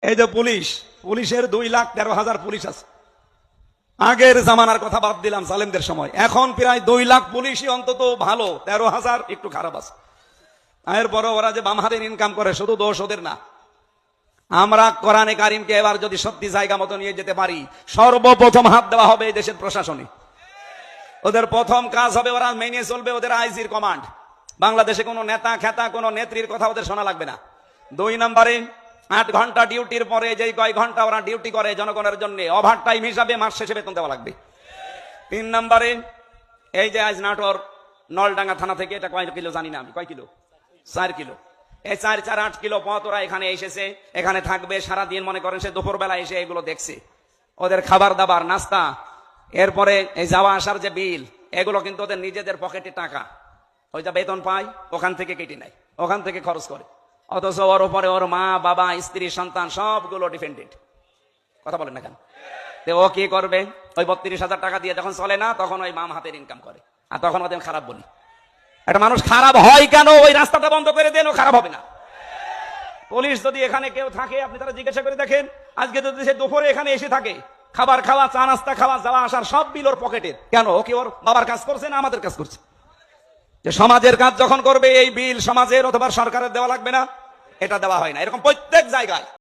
এই যে পুলিশের 2,13,000 পুলিশ আছে। আগের জামানার কথা বাদ দিলাম, সালেমদের সময়, এখন প্রায় 2 লাখ পুলিশই অন্তত ভালো, 13,000 একটু খারাপ আছে। এরপরে ওরা যে বাম হাতের ইনকাম করে, শুধু দোষ ওদের না। আমরা কোরআনে কারিমকে এবার যদি সত্যি জায়গা মতো নিয়ে যেতে পারি, সর্বপ্রথম হাত দেওয়া হবে এই দেশের প্রশাসনে। ওদের প্রথম কাজ হবে, ওরা মেনে চলবে ওদের আইজির কমান্ড। বাংলাদেশে কোনো নেতা খেতা কোনো নেত্রীর কথা ওদের শোনা লাগবে না। 2 নম্বরে 8 ঘন্টা ডিউটির পরে যে কয় ঘন্টা ওরা ডিউটি করে জনগণের জন্য, ওভার টাইম হিসাবে মাস শেষে বেতন দেওয়া লাগবে। 3 নম্বরে এই যে আজ নাটোর নলডাঙ্গা থানা থেকে, এটা কয় কিলো জানি না আমি, কয় কিলো, 4 কিলো, এই 4-8 কিলো পথ ওরা এখানে এসেছে, এখানে থাকবে সারাদিন। মনে করেন সে দুপুরবেলা এসে এগুলো দেখছে, ওদের খাবার দাবার নাস্তা, এরপরে এই যাওয়া আসার যে বিল, এগুলো কিন্তু ওদের নিজেদের পকেটে টাকা, ওই যা বেতন পায় ওখান থেকে কেটে নেয়, ওখান থেকে খরচ করে। অথচ ওর উপরে ওর মা বাবা স্ত্রী সন্তান সবগুলো ডিপেন্ডেন্ট। কথা বলেন না কেন? ও কি করবে? ওই 32,000 টাকা দিয়ে যখন চলে না, তখন ওই মাম হাতের ইনকাম করে, আর তখন ওদের খারাপ বলি। একটা মানুষ খারাপ হয় কেন? ওই রাস্তাটা বন্ধ করে দেন, ও খারাপ হবে না। পুলিশ যদি এখানে কেউ থাকে, আপনি তারা জিজ্ঞাসা করে দেখেন, আজকে যদি সে দুপুরে এখানে এসে থাকে, খাবার খাওয়া, চা নাস্তা খাওয়া, যাওয়া আসার সব বিল ওর পকেটের। কেন? ও কি ওর বাবার কাজ করছে না আমাদের কাজ করছে? যে সমাজের কাজ যখন করবে, এই বিল সমাজের অথবা সরকারের দেওয়া লাগবে না, এটা দেওয়া হয় না। এরকম প্রত্যেক জায়গায়